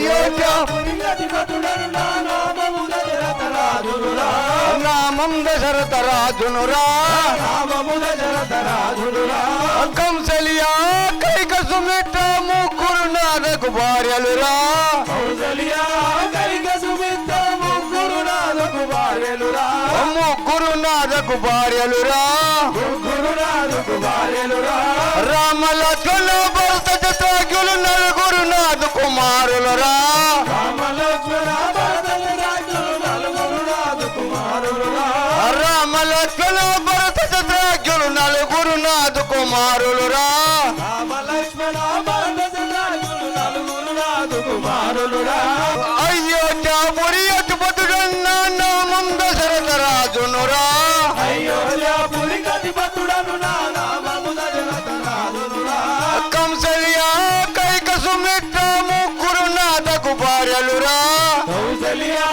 అయోధ్యాపురి అధిపతుడను నా నామము దశరథ రాజునురా నామం దశరథ రాజునురా నామము దశరథ రాజునురా కంసలియా కైక సుమిత్ర ముగ్గురు నాదకు భార్యలురా కౌసల్యా కైక సుమిత్ర ముగ్గురు నాదకు భార్యలురా ముగ్గురు నాదకు భార్యలురా ముగ్గురు నాదకు భార్యలురా రామ లక్ష్మణ భరత శత్రుఘ్నులు నలుగురు నాదు కుమారులురా రామ లక్ష్మణ భరత శత్రుఘ్నులు నలుగురు నాదు కుమారులురా రామ లక్ష్మణ భరత శత్రుఘ్నులు నలుగురు నాదు కుమారులురా రామ లక్ష్మణ భరత శత్రుఘ్నులు నలుగురు నాదు కుమారులురా అయోధ్యాపురి అధిపతుడన్న నామం దశరథ రాజునురా అయోధ్యాపురి అధిపతుడను నా నామము దశరథ రాజునురా కంసలియా కైక సుమిత్ర ముగ్గురు నాదకు భార్యలురా కౌసల్యా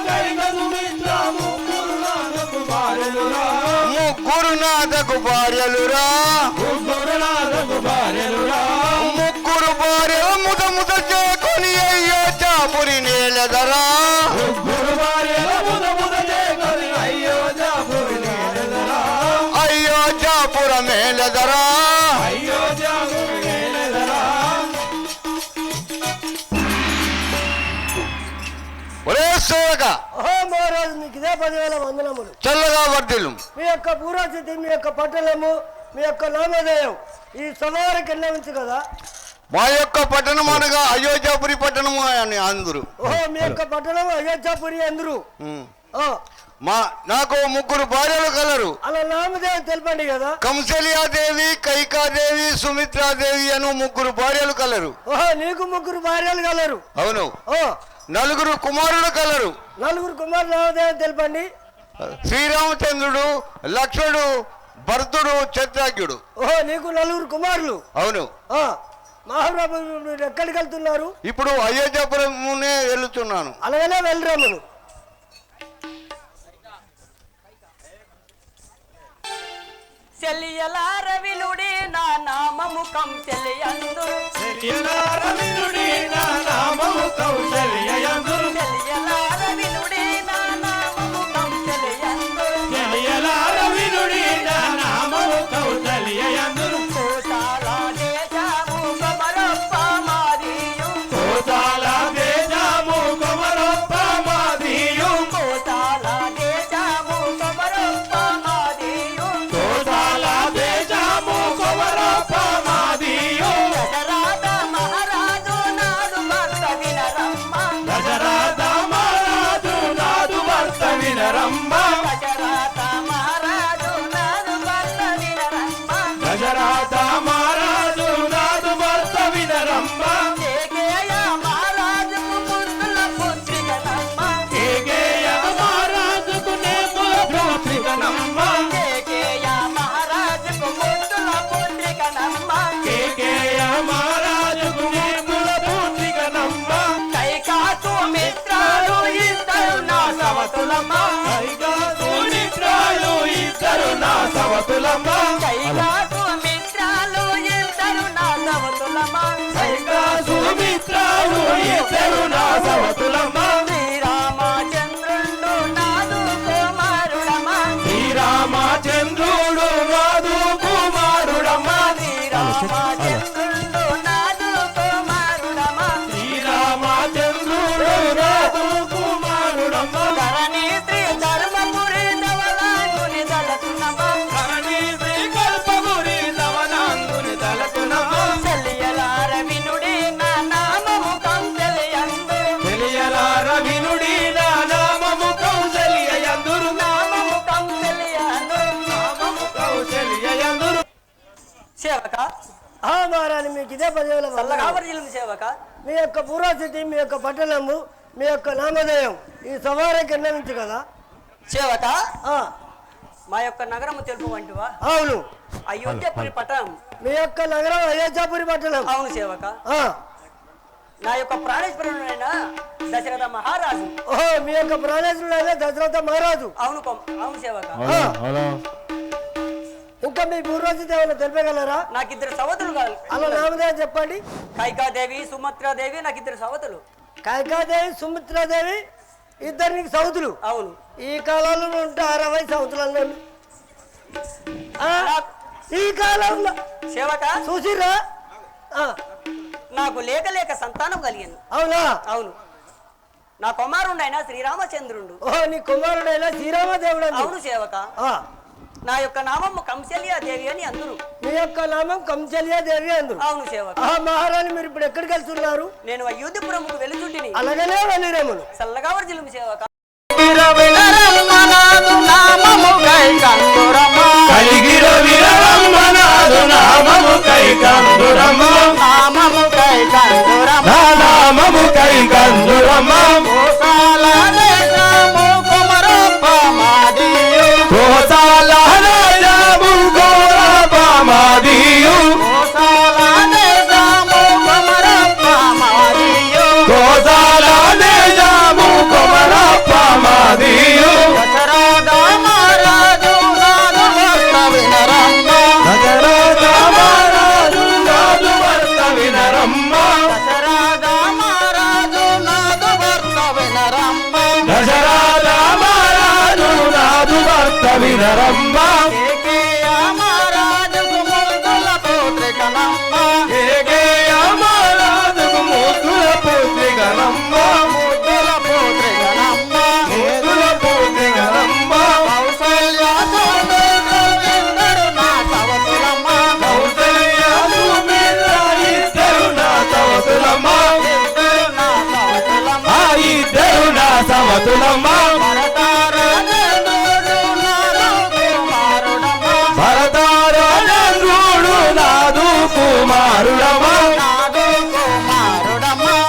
కైక సుమిత్ర ముగ్గురు నాదకు భార్యలురా ముగ్గురు నాదకు భార్యలురా ముగ్గురు నాదకు భార్యలురా ముగ్గురు భార్యలు ముద ముద చేకొని అయోధ్యాపురి నేలదరా ముగ్గురు భార్యలు ముద ముద చేకొని అయోధ్యాపురి నేలదరా అయోధ్యాపుర మేలదరా అయోధ్యాపురి నేలదరా ఒరే సోక ఓహో మహారాజు మీకు ఇదే 10,000 వందనములు. చల్లగా వర్ధిల్లు. మీ యొక్క పూర్వస్థితి, మీ యొక్క పట్టణము, మీ యొక్క నామధేయం ఈ సవారికి ఎన్నవచ్చు కదా. మా యొక్క పట్టణం అనగా అయోధ్యాపురి పట్టణము అని అందరు. ఓహో మీ యొక్క పట్టణం అయోధ్యాపురి అందరు. నాకు ముగ్గురు భార్యలు కలరు. అలా నామధేయం తెలపండి కదా. కంసలియాదేవి, కైకాదేవి, సుమిత్రాదేవి అను ముగ్గురు భార్యలు కలరు. ఓహో నీకు ముగ్గురు భార్యలు కలరు. అవును. ఓ నలుగురు కుమారులు కలరు. నలుగురు కుమారులు నామధేయం తెలపండి. శ్రీరామచంద్రుడు, లక్ష్మణుడు, భరతుడు, శత్రుఘ్నుడు. ఓహో నీకు నలుగురు కుమారులు. అవును. మహాప్రభు మీరు ఎక్కడికి వెళ్తున్నారు? ఇప్పుడు అయోధ్యాపురమునే వెళ్తున్నాను. అలాగనే వెళ్ళరామును. చెల్లియలారవిలుడి నా నామముఖం చెల్లియందురు చెల్లియలారవిలుడి నా నామముఖం చెల్లియందురు చెల్లియలారవిలుడి నా నామముఖం చెల్లియందురు చెల్లియలారవిలుడి నా నామముఖం చెల్లియందురు కోసాల దేశము కొమరొప్ప మాదియు కోసాల దేశము కొమరొప్ప మాదియు కోసాల దేశము కొమరొప్ప మాదియు కోసాల దేశము కొమరొప్ప మాదియు దశరథ మహారాజు నాడు భర్త వినరమ్మ దశరథ మహారాజు నాదు భర్త వినరమ్మ దశరథ మహారాజు నాడు భర్త వినరమ్మ దశరథ మహారాజు నాదు భర్త వినరమ్మ కేకేయ మహారాజుకు ముద్దుల పుత్రికనమ్మ కేకేయ మహారాజుకు నేను పుత్రికనమ్మ కేకేయ మహారాజుకు ముద్దుల పుత్రికనమ్మ కేకేయ మహారాజుకు నేను పుత్రికనమ్మ కైకాసు మిత్రాలు ఇద్దరు నా సవతులమ్మ కైగా సుమిత్రాలు ఇద్దరు నా సవతులమ్మ కైకాసు మిత్రాలు ఇద్దరు నా సవతులమ్మ కైగా సుమిత్రాలు ఇద్దరు నా సవతులమ్మ శ్రీరామచంద్రుడు నాదు కుమారుడమ్మ శ్రీరామచంద్రుడు నాదు కుమారుడమ్మ శ్రీరామచంద్రుడు నాదు కుమారుడమ్మ శ్రీరామచంద్రుడు నాదు కుమారుడమ్మ ధరణి శ్రీ ధర్మపురి ధవలాంగుని దళతునమ్మ ధరణి శ్రీ కల్పగురి దవనాంగుని దళతునమ్మ చెల్లియలార వినుడి నా నామముఖం తెలియందు తెలియలార వినుడి నా నామము కౌసల్యందురు నామముఖం తెలియందు నామము కౌసల్యందురు సేవక మహారాణి మీకు ఇదే 10,000 చల్లగా వందనములు. వర్జిల్లు సేవక మీ యొక్క పూర్వస్థితి, మీ యొక్క పట్టణము, మీ యొక్క నామధేయం ఈ సవారికి ఎన్నవచ్చు కదా. సేవక ఆ, మా యొక్క నగరము తెలుపు వంటివా అవును. అయోధ్యపురి పట్టణం మీ యొక్క నగరం అయోధ్యాపురి పట్టణం. అవును సేవక ఆ, నా యొక్క ప్రాణేశ్వరుడైన దశరథ మహారాజు ఓహో మీ యొక్క ప్రాణేశ్వరుడైన దశరథ మహారాజు. అవును సేవక ఇంకా మీ పూర్వస్థితి ఏమైనా తెలిపగలరా? నాకిద్దరు సవతులు కాదు అలా నామధేయం చెప్పండి. కైకాదేవి సుమిత్రాదేవి నాకిద్దరు సవతులు కైకాదేవి సుమిత్రాదేవి ఇద్దరు నీకు సౌతులు. అవును. ఈ కాలంలో ఉంటే 60 సౌతులు అన్నాడు. ఈ కాలంలో సేవక చూసిరా? నాకు లేక లేక సంతానం కలిగింది. అవునా? అవును. నా కుమారుడైన శ్రీరామచంద్రుడు. ఓహో, నీ కుమారుడైన శ్రీరామదేవుడు. అవును సేవక. నా యొక్క నామం కంసల్యాదేవి అని అందరు. మీ యొక్క నామం కంసల్యాదేవి అందరు. అవును సేవక. మహారాణి, మీరు ఇప్పుడు ఎక్కడికి వెళ్తున్నారు? నేను అయోధ్యపురముకు వెళుచుంటిని. అలాగనే వెళ్ళిరేములు. చల్లగా వర్జిల్లు సేవక. కలిగిర విరమన్నాదు నామము కైకందురమ్మ నామము కైకందురమ్మ నామము కైకందురమ్మ కోసాల దేశము కుమరప్ప మాదియు కోసాల దేశము కుమరప్ప మాదియు కోసాల దేశము కుమరప్ప మాదియు కోసాల దేశము కుమరప్ప మాదియు వినరమ్మ కేకేయ మహారాజుకు ముద్దుల పుత్రికనమ్మ కేకేయ మహారాజుకు ముద్దుల పుత్రికనమ్మ ముద్దుల పుత్రికనమ్మ ముద్దుల పుత్రికనమ్మ కౌసల్య సుమిత్రులిద్దరు నా సవతులమ్మ కౌసల్య సుమిత్ర ఇద్దరు నా సవతులమ్మ ఇద్దరు నా సవతులమ్మ ఇద్దరు నా సవతులమ్మ కుమారుడమా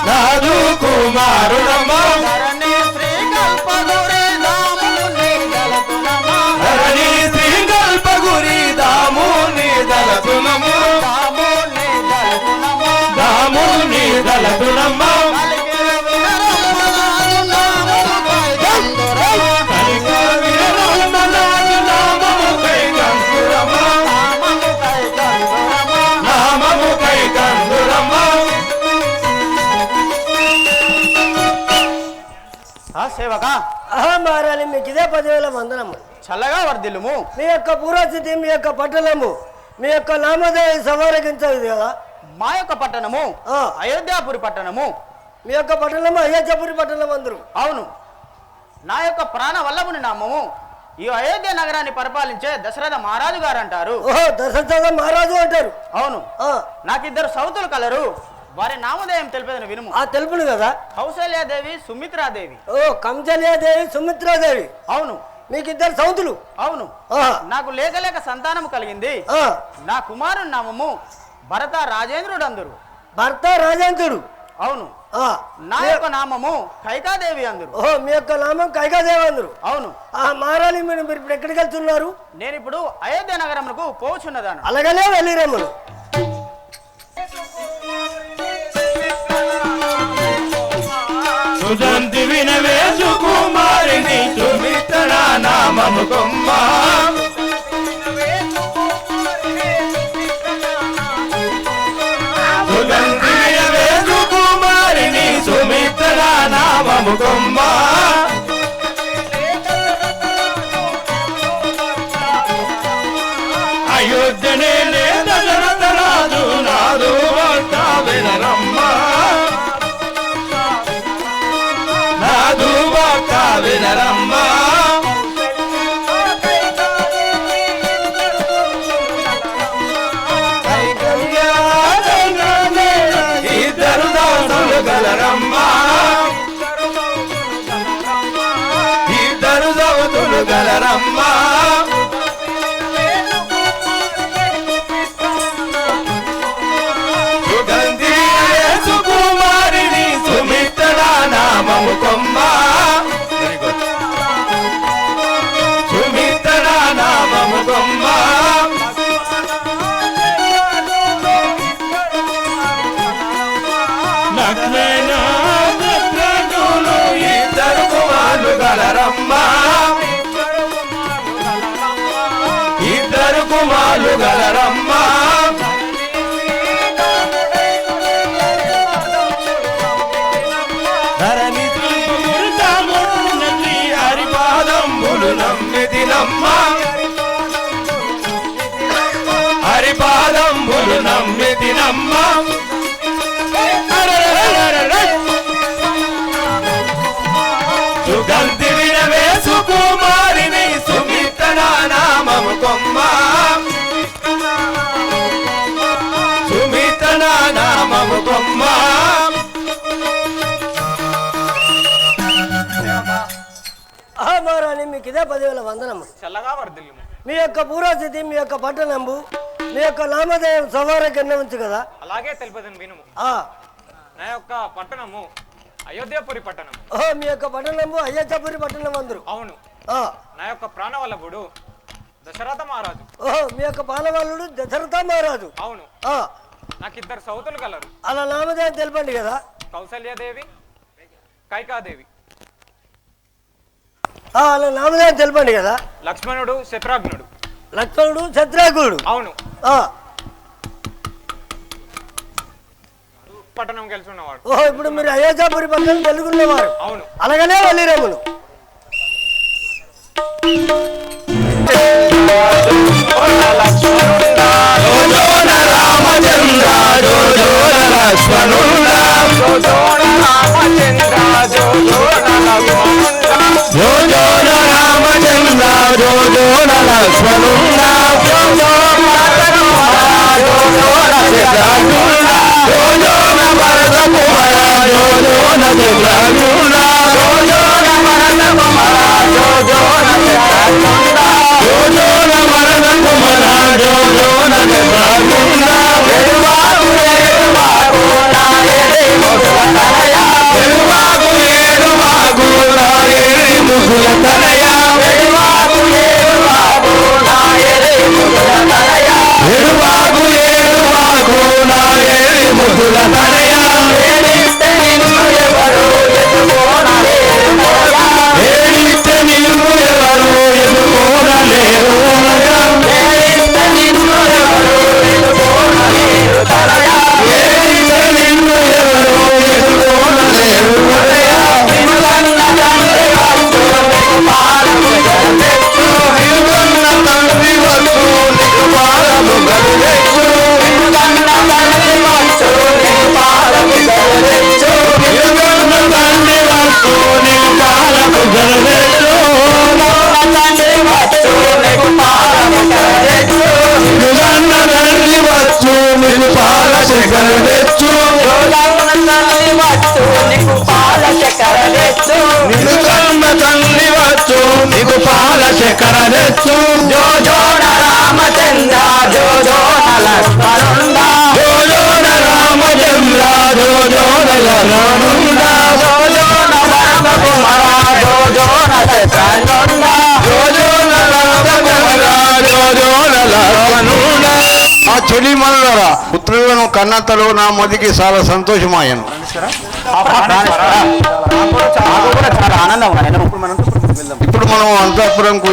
నాదు కుమారుడమా నాదు కుమారుడమా ధరణి శ్రీ కల్పగురి దాముని దళతునమా ధరణి శ్రీ కల్పగురి దాముని దళతునమా దాముని దళతునమా దాముని దళతునమా కలిగిర విరమన్నాదు నామము కైకందురమా కలిగిర విరమన్నాదు నామము కైకందురమా నామము కైకందురమా నామము కైకందురమ్మ. సేవక మహారాణి, మీకు ఇదే 10,000 వందనము. చల్లగా వర్ధిల్లుము. మీ యొక్క పూర్వస్థితి, మీ యొక్క పట్టణము, మీ యొక్క నామధేయ సంవరగించదు కదా. మా యొక్క పట్టణము అయోధ్యాపురి పట్టణము. మీ యొక్క పట్టణము అయోధ్యాపురి పట్టణం అందరు. అవును. నా యొక్క ప్రాణ వల్లభుని నామము ఈ అయోధ్య నగరాన్ని పరిపాలించే దశరథ మహారాజు గారు అంటారు. ఓహో, దశరథ మహారాజు అంటారు. అవును. నాకిద్దరు సౌతులు కలరు. వారి నామధేయం తెలిపేదని వినుము. తెలుపును కదా. కౌసల్యాదేవి, సుమిత్రాదేవి. ఓ, కంసల్యాదేవి, సుమిత్రాదేవి. అవును. మీకు ఇద్దరు సౌతులు. అవును. నాకు లేక లేక సంతానం కలిగింది. నా కుమారుని నామము భరత రాజేంద్రుడు అందరు. భర్త రాజేంద్రుడు. అవును. నా యొక్క నామము కైకాదేవి అందరు. ఓహో, మీ యొక్క నామం కైకాదేవి అందరు. అవును. మహారాణి, మీరు ఇప్పుడు ఎక్కడికి వెళ్తున్నారు? నేను ఇప్పుడు అయోధ్య నగరమునకు పోచున్నదాను. అలాగనే వెళ్ళిరేములు. సుజంతి వినవే సుకుమారిని సుమిత్ర నామము కొమ్మ సుజంతి వినవే సుకుమారిని సుమిత్ర నామము కొమ్మ అయోధ్యనే దశరథ రాజు నాదు వార్త వినరమ్మ నాదు వార్త వినరమ్మ ఇద్దరు దాసులు గలరమ్మ ఇద్దరు దౌతులు గలరమ్మ సుకుమారిని సుమిత్ర నామము కొమ్మ సుమిత్ర నామము కొమ్మ నగ్ననాథులు ఇద్దరు కుమారులు గలరమ్మ ఇద్దరు కుమారులు గలరమ్మ ధరణి శ్రీ హరిపాదంబులు నమ్మిదినమ్మ హరిపాదంబులు నమ్మిదినమ్మ సుగంధి వినవే సుకుమారిని సుమిత్ర నామము కొమ్మ సుమిత్ర నామము కొమ్మ మహారాణి మీకు ఇదే 10,000 వందనము. చల్లగా వర్ధిల్లుము. మీ యొక్క పూర్వస్థితి, మీ యొక్క పట్టణంబు, మీ యొక్క నామధేయం సవారికి ఎన్నవచ్చు కదా. అలాగే తెలుపదని వినుము. నా యొక్క పట్టణము అయోధ్యపురి పట్టణం. ఓహో, మీ యొక్క పట్టణంబు అయోధ్యపురి పట్టణం అందరు. అవును. నా యొక్క ప్రాణవల్లభుడు దశరథ మహారాజు. ఓహో, మీ యొక్క పాలవాళ్ళుడు దశరథ మహారాజు. అవును. నాకు 2 సౌతులు కలరు. అలా నామధేయం తెలపండి కదా. కౌసల్యాదేవి, కైకాదేవి. అలా నామధేయం తెలపండి కదా. లక్ష్మణుడు, శత్రుఘ్నుడు. లక్ష్మణుడు, శత్రుఘ్నుడు. అవును. పట్టణం కలిసి ఉన్నవాడు. ఓహో, ఇప్పుడు మీరు అయోధ్యపురి పట్టణం తెలుగున్నవారు. అవును. అలాగనే వెళ్ళిరమును. ఆ చెలిమనులరా పుత్రులను కన్నతలు నా మదికి చాలా సంతోషమాయను. ఆనందం. ఇప్పుడు మనం అంతఃపురంకు